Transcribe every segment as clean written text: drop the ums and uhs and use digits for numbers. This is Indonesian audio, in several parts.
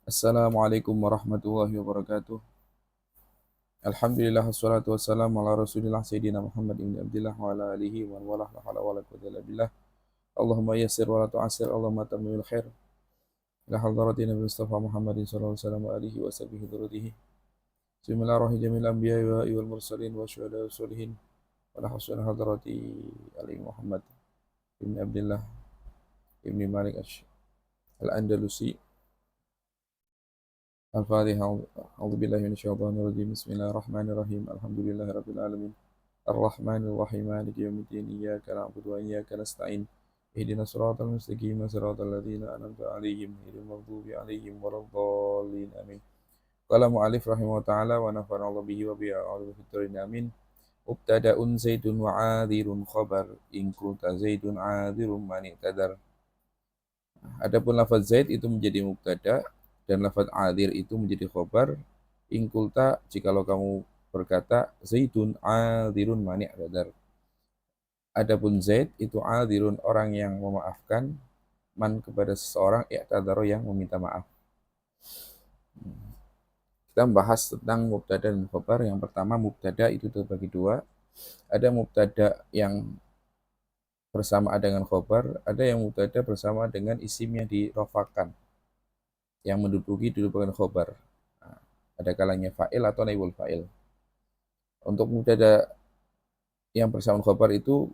Assalamualaikum warahmatullahi wabarakatuh. Alhamdulillah wassalatu wassalamu ala Rasulillah Sayyidina Muhammad ibn Abdillah wa ala alihi wa walah la hawla wa la quwwata illa billah. Allahumma yassir wa la tu'assir, Allahumma tammimil khair. Ila hadratin Nabi Mustafa Muhammadin sallallahu alaihi wasallam wa alihi wa sahbihi dzurrihi. Bismillahirrahmanirrahim. Jamil anbiya wa wal mursalin wa syuhada wa sholihin. Wa la hasuna hadrati Ali Muhammad ibn Abdillah ibn Malik al-Andalusi. Al-Fatihah. A'udzu billahi minasyaitonir rajim. Bismillahirrahmanirrahim. Alhamdulillahirabbil alamin. Ar-Rahmanir Rahim. Maliki yaumiddin. Iyyaka na'budu wa iyyaka nasta'in. Ihdinas siratal mustaqim. Siratal ladzina an'amta 'alaihim ghairil maghdubi 'alaihim waladdallin. Amin. Qala mu'allif rahimahullah ta'ala wa nafa'ana Allah bihi wa bihi a'udzu fitrin. Amin. Mubtada'un zaidun wa 'adhirun khabar. In kunta zaidun 'adhirun man i'tadar. Adapun lafaz zaid itu menjadi mubtada dan lafaz adhir itu menjadi khobar. In qulta, jikalau kamu berkata zaidun adhirun mani' i'tadar. Adapun zaid itu adhirun orang yang memaafkan, man kepada seseorang, i'tadar yang meminta maaf. Kita membahas tentang mubtada dan khobar. Yang pertama, mubtada itu terbagi dua. Ada mubtada yang bersama dengan khobar, ada yang mubtada bersama dengan isim yang dirofakan, yang menduduki kedudukan khobar. Nah, ada kalanya fa'il atau naibul fa'il. Untuk mubtada yang bersama khobar itu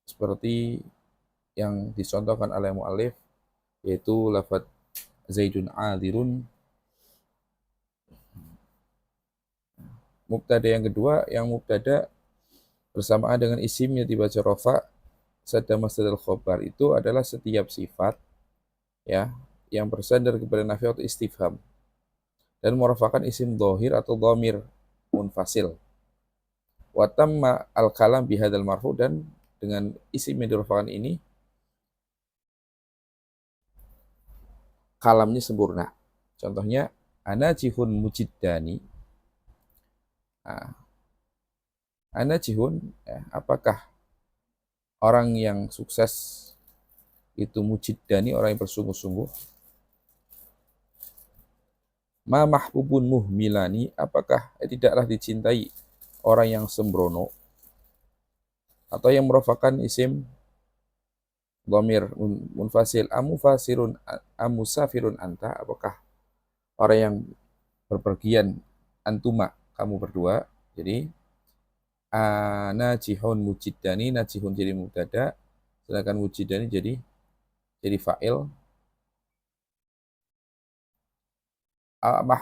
seperti yang dicontohkan oleh mu'alif, yaitu lafaz zaidun adhirun. Mubtada yang kedua, yang mubtada bersamaan dengan isim yang dibaca rofa sadda masdar khobar, itu adalah setiap sifat ya yang bersandar kepada nafi atau istifham dan merupakan isim dhohir atau dhamir munfasil. Wa tamma al-kalam bihadzal marfu, dan dengan isim yang dirafa'kan ini kalamnya sempurna. Contohnya anajihun mujiddani. Nah, anajihun ya, apakah orang yang sukses itu mujiddani, orang yang bersungguh-sungguh. Ma mahbubun muhmilani, apakah tidaklah dicintai orang yang sembrono. Atau yang merupakan isim dhamir munfasil, amusafirun anta, apakah orang yang berpergian, antuma kamu berdua. Jadi najihun mujiddani, najihun jadi mubtada, sedangkan mujiddani jadi fa'il.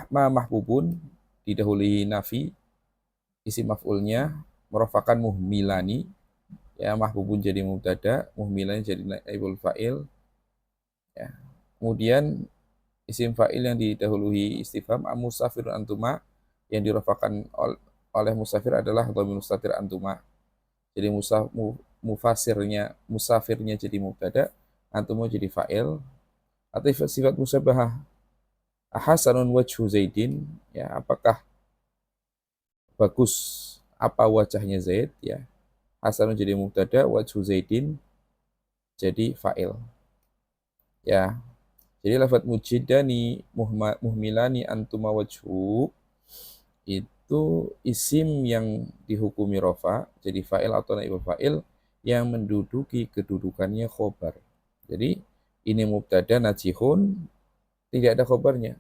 Mahbubun didahului nafi, isi maf'ulnya merupakan muhmilani, ya mahbubun jadi mubtada, muhmilani jadi naibul fa'il ya. Kemudian isim fa'il yang didahului istifham, amusafirun antuma, yang dirafakan oleh musafir adalah dhamir mustatir antuma. Jadi musafirnya jadi mubtada, antuma jadi fa'il. Atau sifat musabahah, hasanun wajhu zaidin, ya apakah bagus apa wajahnya Zaid, ya. Hasanun jadi mubtada, wajhu zaidin jadi fa'il. Ya. Jadi lafaz mujiddani muhmilani antuma wajhu itu isim yang dihukumi rofa jadi fa'il atau naibul fa'il yang menduduki kedudukannya khobar. Jadi ini mubtada najihun, tidak ada khobarnya.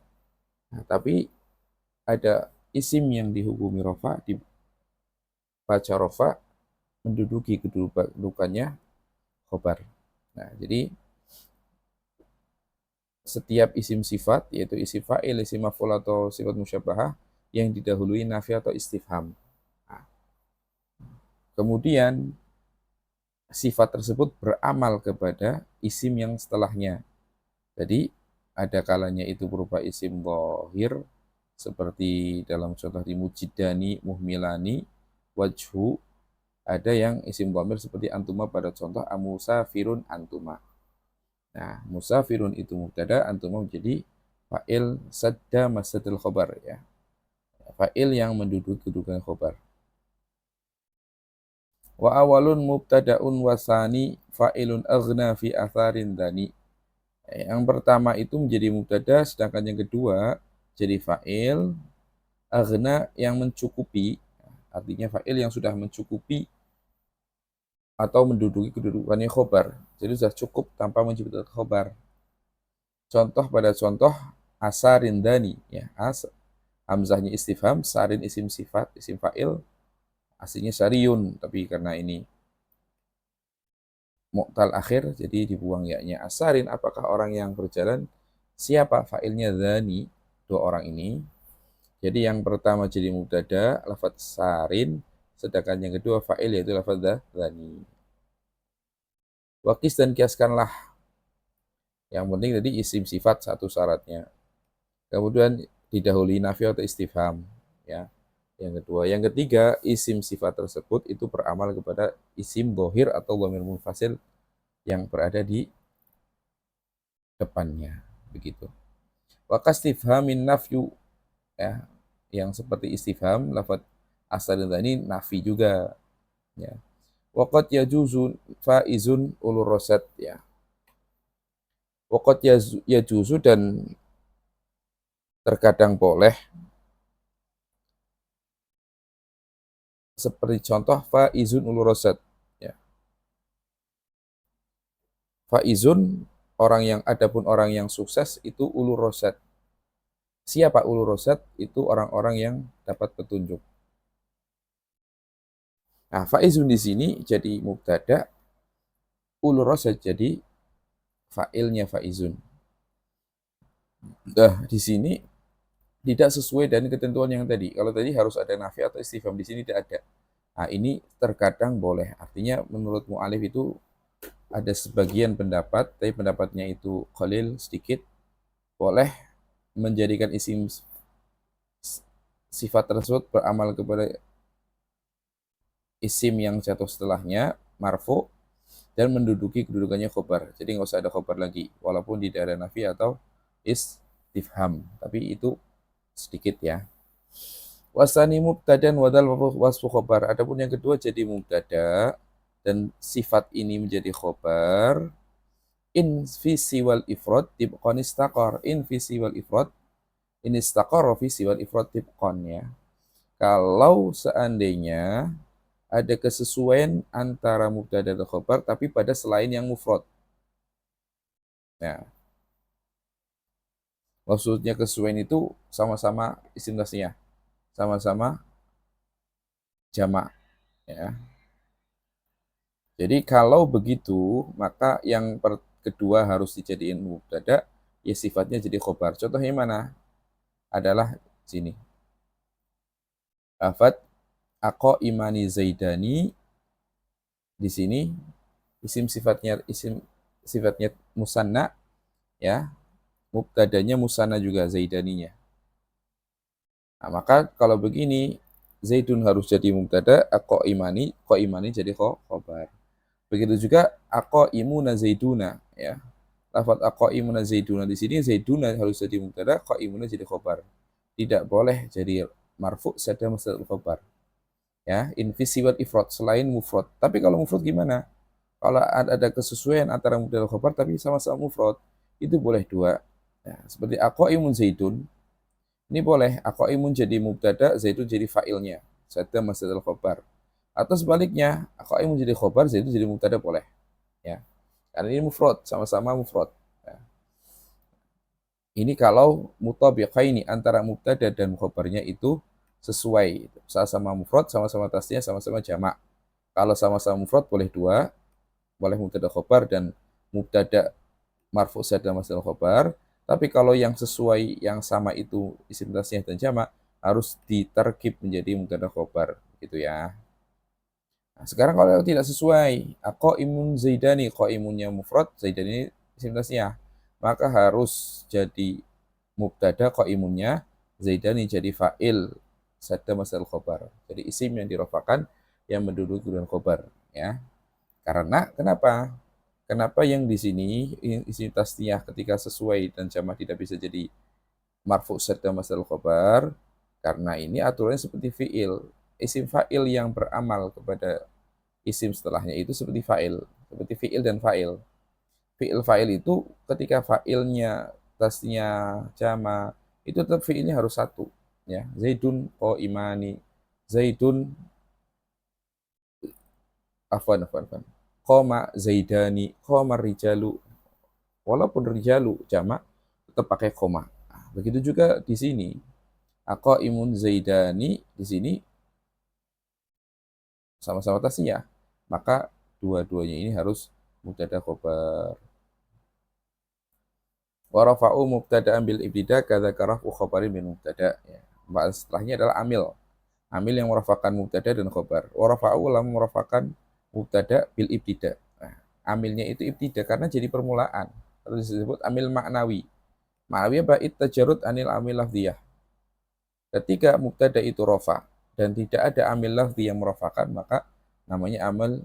Nah, tapi ada isim yang dihukumi rofa, dibaca rofa, menduduki kedudukannya khobar. Nah, jadi setiap isim sifat, yaitu isim fa'il, isim maf'ul atau sifat musyabahah, yang didahului nafi atau istifham. Nah, kemudian sifat tersebut beramal kepada isim yang setelahnya. Jadi ada kalanya itu berupa isim dhahir, seperti dalam contoh di mujiddani, muhmilani, wajhu. Ada yang isim dhamir seperti antuma pada contoh amusafirun antuma. Nah, musafirun itu mubtada, antuma menjadi fa'il sadda masdadul khobar, ya. Fa'il yang menduduki kedudukan khobar. Wa awalun mubtada'un wasani fa'ilun aghna fi atharin dani. Yang pertama itu menjadi mubtada, sedangkan yang kedua jadi fa'il. Aghna yang mencukupi, artinya fa'il yang sudah mencukupi atau menduduki kedudukannya khobar. Jadi sudah cukup tanpa menciptakan khobar. Contoh pada contoh asarin dani, ya, hamzahnya istifham, sarin isim sifat, isim fa'il, aslinya syariun, tapi karena ini mu'tal akhir, jadi dibuang ya-nya. Asarin, apakah orang yang berjalan? Siapa? Fa'ilnya dani, dua orang ini. Jadi yang pertama jadi mubtada, lafadz sarin, sedangkan yang kedua fa'il yaitu lafadz dani. Wakis dan kiaskanlah. Yang penting tadi isim sifat satu syaratnya. Kemudian didahului nafi atau istifham, ya. Yang kedua, yang ketiga, isim sifat tersebut itu beramal kepada isim dhohir atau dhamir munfasil yang berada di depannya, begitu. Wakas istifhamin nafyu, ya, yang seperti istifham, lafadz asal ini nafi juga, ya. Waqad yajuzu faizun ulur rosad, ya. Waqad yajuzu dan terkadang boleh, seperti contoh faizun ulur rosad, ya. Faizun orang yang, adapun orang yang sukses itu ulur rosad. Siapa ulur rosad? Itu orang-orang yang dapat petunjuk. Nah, faizun di sini jadi mubtada, ulur rosad jadi fa'ilnya faizun. Nah, di sini tidak sesuai dengan ketentuan yang tadi. Kalau tadi harus ada nafi atau istifham, di sini tidak ada. Nah, ini terkadang boleh. Artinya menurut mu'alif itu ada sebagian pendapat, tapi pendapatnya itu qalil, sedikit, boleh menjadikan isim sifat tersebut beramal kepada isim yang jatuh setelahnya, marfu, dan menduduki kedudukannya khobar. Jadi nggak usah ada khobar lagi, walaupun tidak ada nafi atau istifham. Tapi itu sedikit, ya. Wasani mubtadan wadal wasfu khobar. Adapun yang kedua jadi mubtada dan sifat ini menjadi khobar. In fi siwal ifrad tibqan istaqar. In fi siwal ifrad in istaqar fi siwal ifrad tibqan, ya. Kalau seandainya ada kesesuaian antara mubtada dan khobar tapi pada selain yang mufrad. Nah, maksudnya kesesuaian itu sama-sama isim tasniyah, sama-sama jamak, ya. Jadi kalau begitu, maka yang kedua harus dijadiin mubtada, ya sifatnya jadi khobar. Contohnya mana? Adalah sini. Lafadz aqo imani zaidani, di sini isim sifatnya musanna, ya. Mubtadanya musanna juga zaidaninya. Nah, maka kalau begini Zaidun harus jadi mubtada, aqo imani jadi khobar. Begitu juga aqo imuna zaiduna, ya. Lafadz aqo imuna zaiduna di sini zaiduna harus jadi mubtada, aqo imuna jadi khobar. Tidak boleh jadi marfu sadda masdar khobar. Ya, invisible ifrad selain mufrad. Tapi kalau mufrad gimana? Kalau ada kesesuaian antara mubtada dan khobar tapi sama-sama mufrad, itu boleh dua. Ya, seperti aqaimun zaidun, ini boleh aqaimun jadi mubtada, zaidun jadi fa'ilnya, sadda masdar khobar. Atau sebaliknya, aqaimun jadi khobar, zaidun jadi mubtada, boleh. Ya. Karena ini mufrad, sama-sama mufrad. Ya. Ini kalau mutabiqaini antara mubtada dan khobarnya itu sesuai, sama-sama mufrad, sama-sama tasniyah, sama-sama jamak. Kalau sama-sama mufrad boleh dua, boleh mubtada khobar dan mubtada marfu sadda masdar khobar. Tapi kalau yang sesuai yang sama itu isim tasniyah dan jamak harus diterkib menjadi mubtada khobar, gitu, ya. Nah, sekarang kalau tidak sesuai, qaimun zaidani, qaimunnya mufrad, zaidani isim tasniyah, maka harus jadi mubtada qaimunnya, zaidani jadi fa'il, sadda masdar khobar. Jadi isim yang dirofakan yang menduduki kedudukan khobar, ya. Karena kenapa? Kenapa yang di sini isim tasniyah ketika sesuai dan jamak tidak bisa jadi marfu sadda masdar khobar? Karena ini aturannya seperti fi'il. Isim fa'il yang beramal kepada isim setelahnya itu seperti fa'il, seperti fi'il dan fa'il. fi'il fa'il itu ketika fa'ilnya tasnya jama itu tetap fi'ilnya harus satu, ya. Zaidun qaimani, Zaidun afwan. Qoma zaidani, qoma rijalu. Walaupun rijalu jamak tetap pakai koma. Nah, begitu juga di sini. Aqaimun zaidani di sini sama-sama tasnya. Maka dua-duanya ini harus mubtada khobar. Wa rafa'u mubtada'an bil ibtida kadza karafu khabarin min mubtada. Ya. Setelahnya adalah amil. Amil yang merafakan mubtada dan khobar. Wa rafa'u lam merafakan mubtada bil ibtida. Nah, amilnya itu ibtida karena jadi permulaan. Atau disebut amil maknawi. Maknawi apa? Ittajarud anil amil lafdiyah. Ketika mubtada itu rafa dan tidak ada amil lafzi yang merafakan, maka namanya amal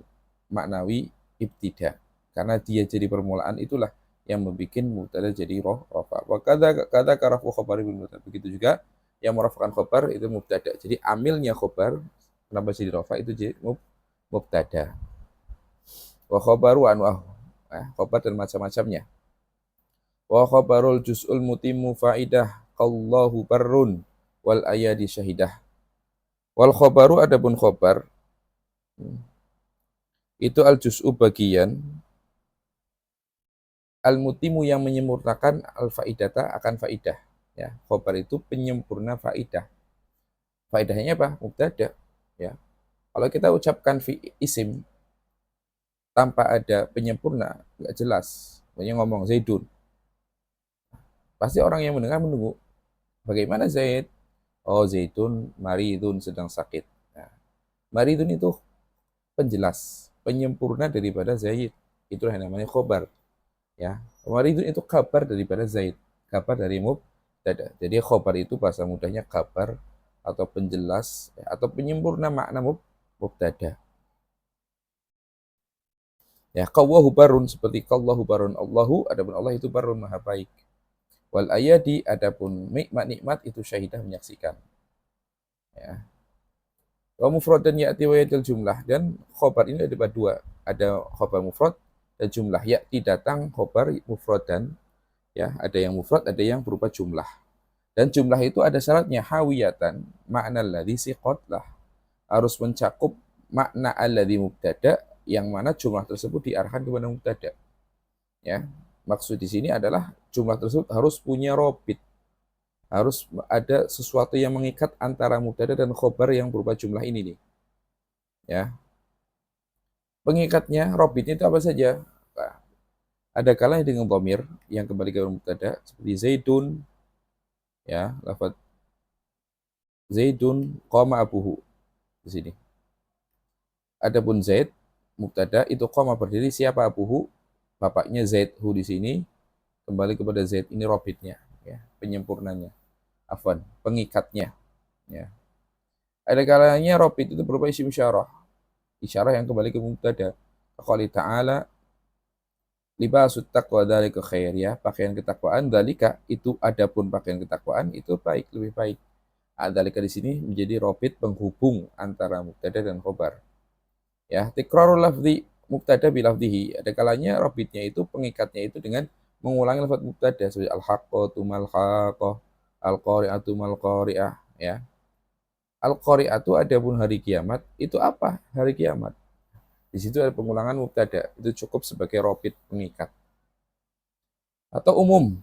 maknawi ibtida. Karena dia jadi permulaan, itulah yang membuat mubtada jadi rafa. Wa kadza karafu khabari bil mubtada. Begitu juga yang merafakan khabar itu mubtada. Jadi amilnya khabar kenapa jadi rafa itu jadi mubtada. Wa khabaru anwa'u. Khabar dan macam-macamnya. Wa khabarul juz'ul mutimmu faidah qallahu barrun wal ayadi syahidah. Wal khobaru adapun khobar itu al juz'u bagian al mutimu yang menyempurnakan al faidata akan faidah, ya. Khobar itu penyempurna faidah. Faidahnya apa? Mubtada, ya. Kalau kita ucapkan fi isim tanpa ada penyempurna enggak jelas. Banyak ngomong Zaidun. Pasti orang yang mendengar menunggu bagaimana Zaid? Oh, Zaidun maridun sedang sakit. Nah, maridun itu penjelas, penyempurna daripada Zaid. Itulah yang namanya khobar. Ya, maridun itu kabar daripada Zaid, kabar dari mubtada. Jadi khobar itu bahasa mudahnya kabar atau penjelas, ya, atau penyempurna makna mubtada. Ya, qawwahu barun seperti qallahu barun Allahu, adapun Allah itu barun maha baik. Wal ayadi adapun nikmat-nikmat itu syahidah menyaksikan. Ya. Wa mufradan ya'ti wa yadil jumlah, dan khobar ini ada dua, ada khobar mufrad dan jumlah. Ya'ti datang khobar mufradan, ya, ada yang mufrad, ada yang berupa jumlah. Dan jumlah itu ada syaratnya hawiyatan, makna alladzi siqatlah, harus mencakup makna alladzi mubtada yang mana jumlah tersebut diarahkan kepada mubtada. Ya. Maksud di sini adalah jumlah tersebut harus punya robit, harus ada sesuatu yang mengikat antara mubtada dan khobar yang berupa jumlah ini nih. Ya. Pengikatnya, robitnya itu apa saja? Nah, ada kalanya dengan dhamir yang kembali ke mubtada seperti Zaidun, ya, lafaz Zaidun qama abuhu di sini. Adapun Zaid mubtada itu qama berdiri, siapa abuhu? Bapaknya Zaid, hu di sini kembali kepada Zaid, ini robitnya, ya, penyempurnanya. Afwan, pengikatnya, ya. Ada kalanya robit itu berupa isim isyarah, isyarah yang kembali ke mubtada. Qali ta'ala libasut taqwa dzalika khair, ya, pakaian ketakwaan dzalika itu, adapun pakaian ketakwaan itu baik, lebih baik. Dzalika di sini menjadi robit penghubung antara mubtada dan khobar. Ya, tikrarul lafzi mubtada bi lafzihi. Ada kalanya robitnya itu, pengikatnya itu dengan mengulangi lafaz mubtada seperti al-haqqatu mal haqqah, al-qari'atu mal qari'ah, ya. Al-qari'atu adapun hari kiamat itu apa? Hari kiamat. Di situ ada pengulangan mubtada, itu cukup sebagai robit pengikat. Atau umum,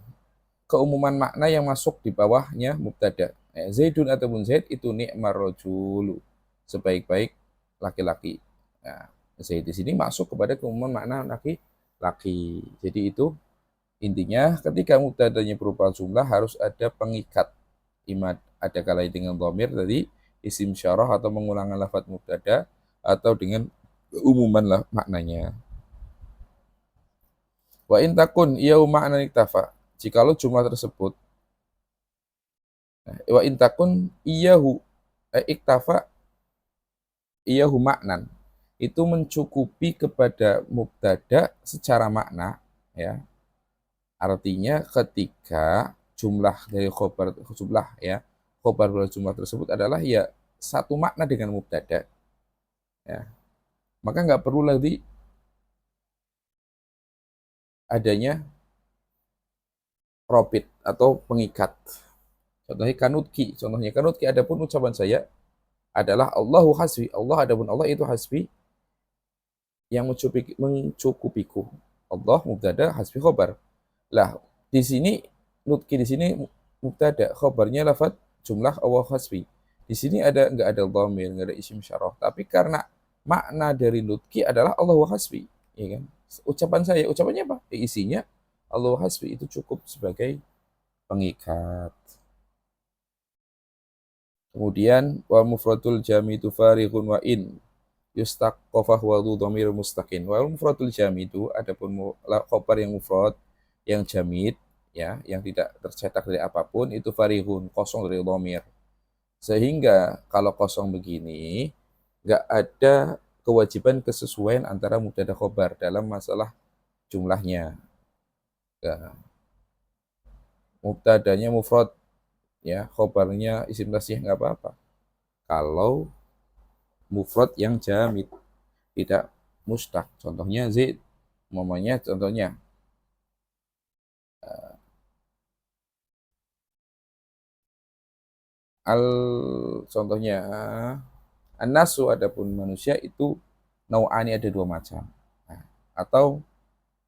keumuman makna yang masuk di bawahnya mubtada. Zaidun ataupun Zaid itu ni'mar rajulu, sebaik-baik laki-laki. Nah, Zaid di sini masuk kepada keumuman makna laki-laki. Jadi itu intinya ketika mubtadanya berupa jumlah harus ada pengikat. Imad ada kalanya dengan dhamir tadi, isim syarah atau mengulangan lafaz mubtada, atau dengan umuman lah maknanya. Wa in takun iyau makna iktafa, jikalau jumlah tersebut, wa in takun iyahu iktafa iyahu maknan, itu mencukupi kepada mubtada secara makna, ya. Artinya ketika jumlah dari khobar, jumlah, ya, khobar jumlah tersebut adalah, ya, satu makna dengan mubtada, ya, maka nggak perlu lagi adanya robit atau pengikat. Contohnya kanutki. Contohnya kanutki adapun ucapan saya adalah Allahu hasbi. Allah adapun Allah itu hasbi yang mencukupiku. Allah mubtada hasbi khobar. Lah, di sini nutki di sini mubtada, khobarnya lafaz jumlah Allah hasbi. Di sini nggak ada dhamir, nggak ada isim syarah. Tapi karena makna dari nutki adalah Allahu hasbi, ya kan? Ucapan saya, ucapannya apa? Isinya Allahu hasbi itu cukup sebagai pengikat. Kemudian wa mufradul jami itu farighun wa in yustaqqafah wa dhamir mustaqin. Wa mufradul jami itu adapun khabar yang mufrad yang jamid ya, yang tidak tercetak dari apapun itu farighun, kosong dari dhamir. Sehingga kalau kosong begini nggak ada kewajiban kesesuaian antara mubtada khabar dalam masalah jumlahnya. Ya, mubtadanya mufrad ya, khobarnya isim tasydih nggak apa-apa. Kalau mufrad yang jamid tidak mustaq. Contohnya Zaid, umpamanya contohnya al contohnya an-nasu adapun manusia itu nau'ani ada dua macam. Nah, atau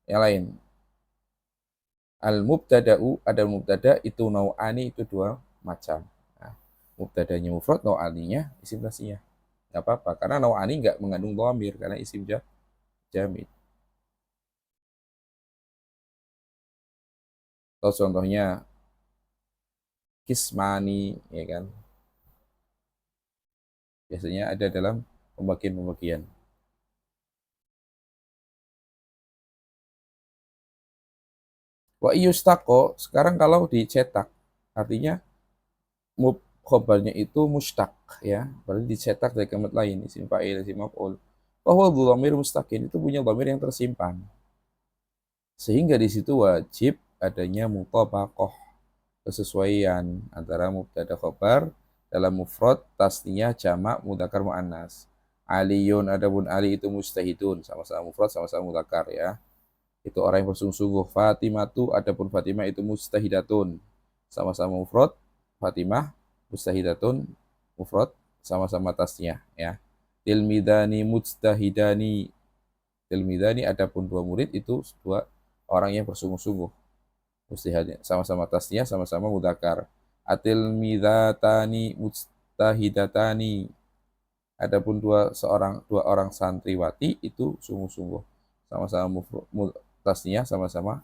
yang lain al-mubtada'u ada mubtada itu nau'ani itu dua macam. Nah, mubtadanya mufrad, nau'aninya isim tasniyah. Enggak apa-apa karena nau'ani enggak mengandung dhamir karena isim jamid. Atau contohnya kismani ya kan. Biasanya ada dalam pembagian-pembagian. Wa iyustaqo sekarang kalau dicetak artinya khobarnya itu mustaq ya, berarti dicetak dari kalimat lain isim fa'il isim maf'ul. Bahwa dhamir mustaqin itu punya dhamir yang tersimpan. Sehingga di situ wajib adanya mutabaqah, kesesuaian antara mubtada khabar dalam mufrad, tasniyah, jamak, mudzakkar muannas. Aliyun adapun Ali itu mustahidun, sama-sama mufrad sama-sama mudzakkar ya. Itu orang yang bersungguh-sungguh. Fatimatu adapun Fatimah itu mustahidatun, sama-sama mufrad. Fatimah mustahidatun mufrad sama-sama tasniyah ya. Tilmidani mujtahidani. Tilmidani adapun dua murid itu dua orang yang bersungguh-sungguh. Mustahidani sama-sama tasniyah sama-sama mudzakkar. Atilmidatani mujtahidatani. Adapun dua orang santriwati itu sungguh-sungguh sama-sama tasniyah sama-sama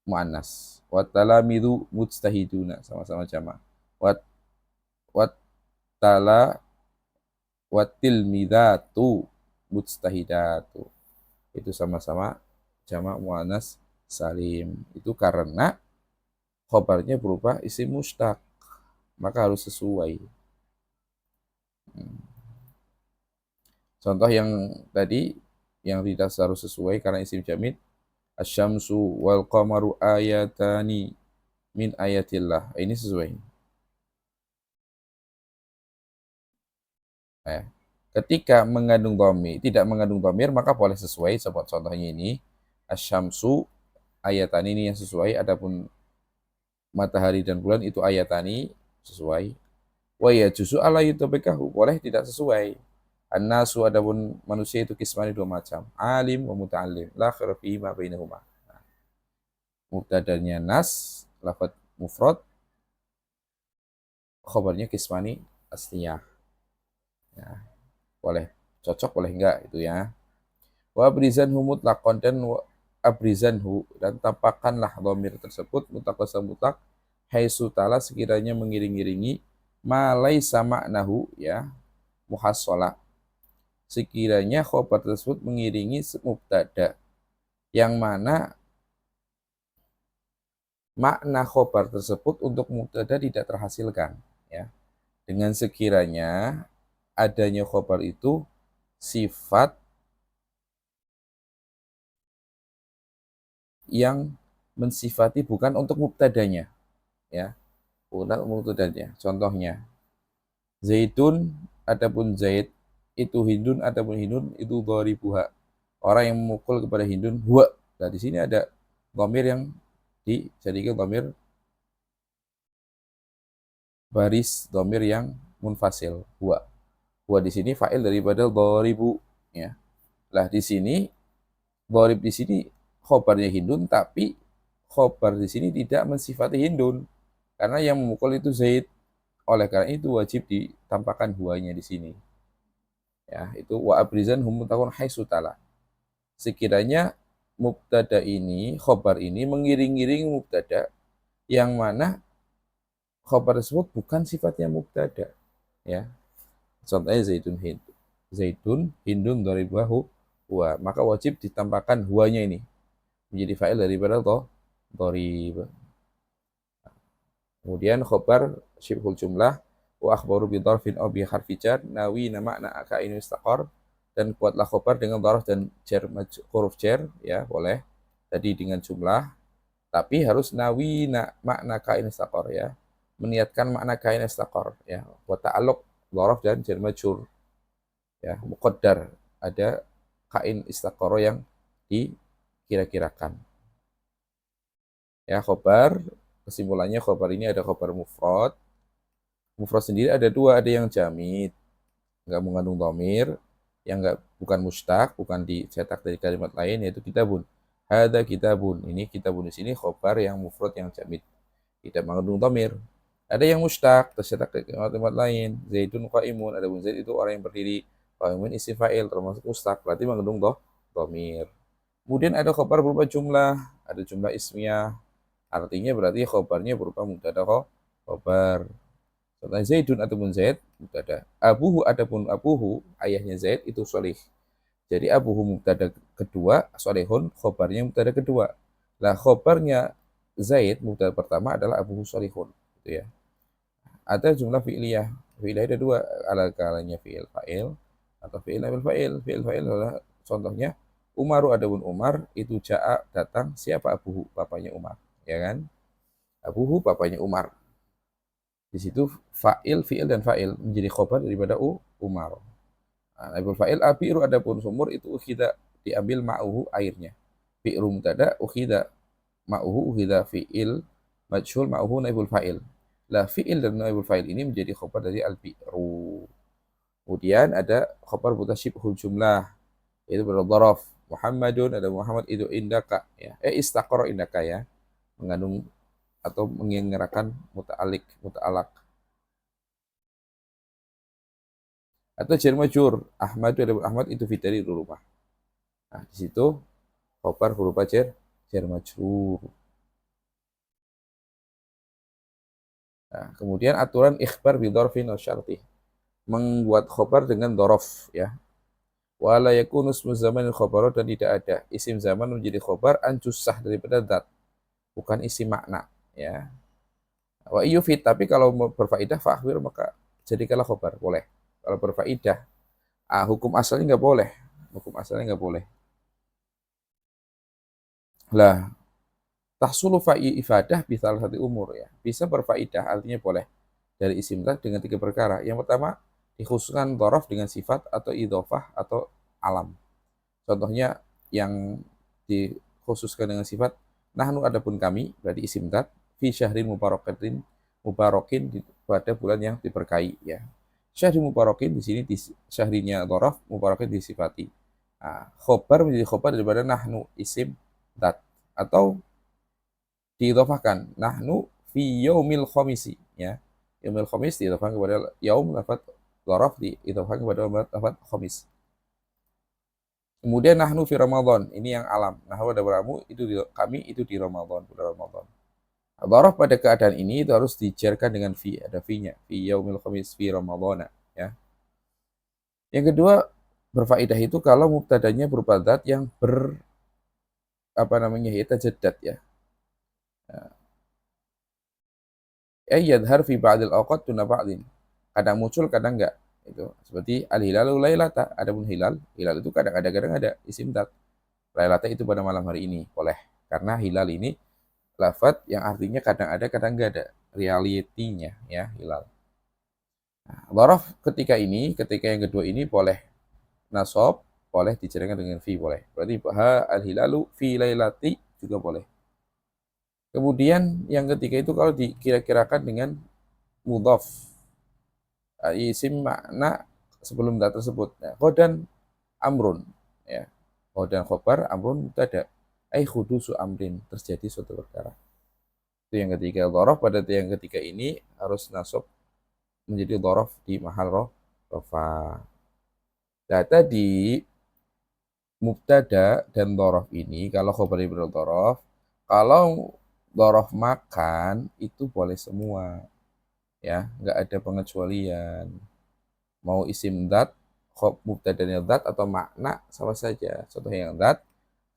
muannas. Wa talamidu mujtahiduna sama-sama jamak. Wat wat tala watil midatu mujtahidatu. Itu sama-sama jamak muannas salim. Itu karena khobarnya berupa isim mustaq, maka harus sesuai. Contoh yang tadi yang tidak harus sesuai karena isim jamid, asyamsu wal qamaru ayatani min ayatillah. Ini sesuai. Nah, ketika mengandung dhamir, tidak mengandung dhamir maka boleh sesuai. Seperti contohnya ini, asyamsu ayatani ini yang sesuai, adapun matahari dan bulan itu ayatani sesuai. Wa ya juzu ala yutabikahu, boleh tidak sesuai. An-nasu adapun manusia itu kismani dua macam, alim wa muta'allim, la khairu fi ma bainahuma. Mubtadanya nas, lafaz mufrad, khabarnya kismani asliyah. Ya, boleh cocok boleh enggak itu ya. Wa abrizanhu mutlaqan dan abrizanhu dan tampakkanlah dhamir tersebut mutlaq mutlaq haitsu ta'ala sekiranya mengiring-iringi ma laisa ma'nahu ya muhassalah, sekiranya khobar tersebut mengiringi mubtada yang mana makna khobar tersebut untuk mubtada tidak terhasilkan ya, dengan sekiranya adanya khobar itu sifat yang mensifati bukan untuk mubtadanya ya, bukan mubtadanya. Contohnya Zaidun adapun Zaid itu Hindun adapun Hindun itu dharibuha, orang yang memukul kepada Hindun, huwa Nah, di sini ada dhamir yang dijadikan dhamir baris dhamir yang munfasil, huwa. Huwa di sini fa'il daripada dharibu, ya. Lah di sini dharib di sini khobarnya Hindun, tapi khobar di sini tidak mensifati Hindun karena yang memukul itu Zaid. Oleh karena itu wajib ditampakkan huwanya di sini. Ya, itu wa abrizan hum takun haitsu tala. Sekiranya mubtada ini, khobar ini mengiring-iring mubtada yang mana khobar tersebut bukan sifatnya mubtada, ya. Contohnya zaitun hindun dharibahu huwa, maka wajib ditampakkan huwanya ini menjadi fa'il daripada dharib. Kemudian khobar syibhul jumlah wa akhbaru bi dharfin aw bi harfi jar nawi nama ka ini istaqar, dan kuatlah khobar dengan dharf dan jar huruf jar, ya boleh tadi dengan jumlah, tapi harus nawi makna kain istaqar, ya, meniatkan makna kain istaqar, ya, wa ta'alluq dharf dan jar majrur, ya, muqaddar, ada kain istaqara yang dikira-kirakan. Ya, khobar, kesimpulannya khobar ini ada khobar mufrad. Mufrad sendiri ada dua, ada yang jamid, nggak mengandung dhamir, yang bukan mustaq, bukan dicetak dari kalimat lain, yaitu kitabun. Hada kitabun, ini kitabun di sini khobar yang mufrad yang jamid, tidak mengandung dhamir. Ada yang mustaq, tercetak dari kalimat lain, zaidun qaimun, ada pun zaid itu orang yang berdiri, qaimun isim fa'il termasuk mustaq, berarti mengandung dhamir. Kemudian ada khobar berupa jumlah, ada jumlah ismiyah, artinya berarti khobarnya berupa mubtada khobar. Contohnya Zaidun ataupun Zaid mubtada. Abuhu adapun abuhu, ayahnya Zaid itu sholih. Jadi abuhu mubtada kedua, sholihun khobarnya mubtada kedua. Lah khobarnya Zaid mubtada pertama adalah abuhu sholihun, gitu ya. Ada jumlah fi'liyah. Fi'liyah ada dua, ala kalanya fi'il fa'il atau fi'il nabil fa'il. Fi'il fa'il adalah contohnya Umaru adapun Umar itu ja'a datang, siapa abuhu, bapaknya Umar, ya kan? Abuhu bapaknya Umar. Di situ fa'il, fi'il dan fa'il menjadi khobar daripada Umar. Nah, naibul fa'il abiru adapun sumur itu ukhida diambil ma'uhu airnya. Bi'ru mubtada ukhida ma'uhu ukhida fi'il majhul ma'uhu naibul fa'il. Lah fi'il dan naibul fa'il ini menjadi khobar dari al-bi'ru. Kemudian ada khobar mutasyibhul jumlah, yaitu berdharaf. Muhammadun, ada Muhammad itu indaka, ya. Istaqara indaka, ya. Mengandung atau mengingarakan muta'alak. Atau jar majrur, Ahmad itu fi dari rumah. Nah, di situ khobar berupa jar majrur. Nah, kemudian aturan ikhbar bi dzarfin wa syarti. Membuat khobar dengan dzaraf, ya. Wala yakunu ismu zaman khobar, dan tidak ada isim zaman menjadi khobar ancusah daripada zat, bukan isim makna, ya. Wa yufid, tapi kalau berfaidah fa'khbir, maka jadikanlah khobar, boleh. Kalau berfaidah, hukum asalnya nggak boleh. Hukum asalnya nggak boleh. Lah, tahsulu ifadah bisa salah satu umur, ya. Bisa berfaidah, artinya boleh dari isim zat dengan tiga perkara. Yang pertama, dikhususkan dhorof dengan sifat atau idhofah atau alam. Contohnya yang dikhususkan dengan sifat, nahnu adapun kami, berarti isim zat, fi syahrin mubarakin pada bulan yang diberkahi, ya. Syahrin mubarakin di sini syahrinya dhorof, mubarakin disifati. Nah, khobar menjadi khobar daripada nahnu isim zat, atau diidhofahkan nahnu fi yaumil khamisi, ya. Yaumil khamis diidhofahkan kepada yaum, lafaz dzaraf diidhofahkan kepada lafaz khamis. Kemudian nahnu fi Ramadan, ini yang alam. Nahnu ada beramu itu kami itu di Ramadan, bulan Ramadan. Dzaraf pada keadaan ini itu harus dijarkan dengan fi, ada fi-nya. Fi yaumil khamis fi Ramadana, ya. Yang kedua, berfaedah itu kalau mubtadanya berupa zat yang yatajaddad, ya. Yadhar fi ba'dil awqat tuna ba'din. Kadang muncul, kadang enggak. Itu seperti al-hilalu lailata. Adapun hilal itu kadang ada, kadang ada isim zat. Lailata itu pada malam hari ini, boleh. Karena hilal ini lafaz yang artinya kadang ada, kadang enggak ada. Realitinya, ya, hilal. Nah, dzaraf ketika yang kedua ini boleh nasab boleh diceritakan dengan fi, boleh. Berarti ha al-hilalu fi lailati juga boleh. Kemudian yang ketiga itu kalau dikira-kirakan dengan mudhaf, isim makna sebelum dat tersebut. Nah, qodan amrun, ya. Qodan khobar, amrun mubtada. Ai khudusu amrin, terjadi suatu perkara. Itu yang ketiga. Dhorof pada yang ketiga ini harus nasab menjadi dhorof di mahal rofa. Nah, tadi mubtada dan dhorof ini kalau khobar dhorof, kalau dhorof makan itu boleh semua, ya, nggak ada pengecualian. Mau isim dat, mubtadanya dat atau makna sama saja. Contoh yang dat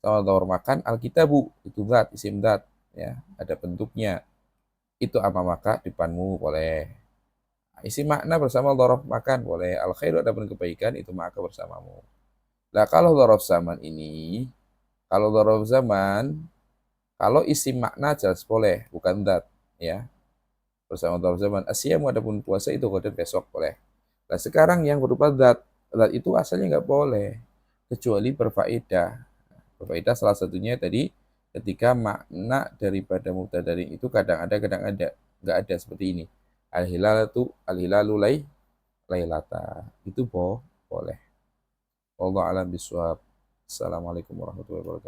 sama dhorof makan, alkitabu itu dat, isim dat, ya, ada bentuknya. Itu apa maka depanmu boleh. Isi makna bersama dhorof makan boleh. Al khairu adapun kebaikan itu maka bersamamu. Nah, kalau dhorof zaman ini, kalau dhorof zaman, kalau isi makna jelas boleh, bukan dat, ya. Bersama dhorof zaman. Asyamu adapun puasa itu kodan besok boleh. Nah, sekarang yang berupa dat, dat itu asalnya nggak boleh, kecuali berfaedah. Berfaedah salah satunya tadi ketika makna daripada mubtada itu kadang ada, kadang ada, nggak ada seperti ini. Al-hilalu lailata. Itu boleh. Wallahu a'lam bishawab. Assalamualaikum warahmatullahi wabarakatuh.